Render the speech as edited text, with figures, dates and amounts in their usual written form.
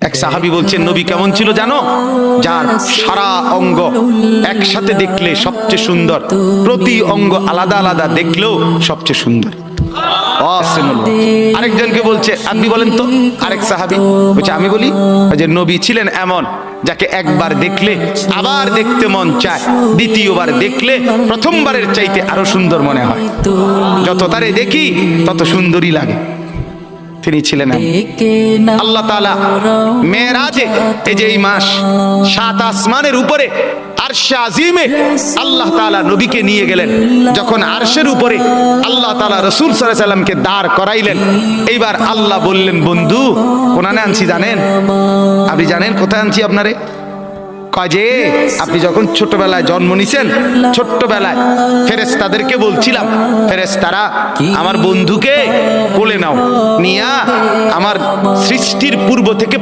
এক সাহাবী বলছেন, নবী কেমন ছিল জানো? যার সারা অঙ্গ একসাথে দেখলে সবচেয়ে সুন্দর, প্রতি অঙ্গ আলাদা আলাদা দেখলেও সবচেয়ে সুন্দর। আরেকজনকে বলছে, আপনি বলেন তো। আরেক সাহাবী বলছে, আমি বলি যে নবী ছিলেন এমন যাকে একবার দেখলে আবার দেখতে মন চায়, দ্বিতীয়বার দেখলে প্রথমবারের চাইতে আরো সুন্দর মনে হয়, যত তারে দেখি তত সুন্দরই লাগে। তিনি ছিলেন আল্লাহ তাআলা মেরাজে, এই যে এই মাস 7 আসমানের উপরে আরশে আজিমে আল্লাহ তাআলা নবীকে নিয়ে গেলেন। যখন আরশের উপরে আল্লাহ তাআলা রাসূল সাল্লাল্লাহু আলাইহি সাল্লামকে দাঁড় করাইলেন, এইবার আল্লাহ বললেন, বন্ধু কোনানে আনছি জানেন? আপনি জানেন কোথায় আনছি আপনারে? কাজে আপনি যখন ছোটবেলায় জন্ম নিছেন, ছোট্টবেলায় ফেরেশতাদেরকে বলছিলাম, ফেরেশতারা আমার বন্ধুকে কোলে নাও, নিয়া আমার সৃষ্টির পূর্ব থেকে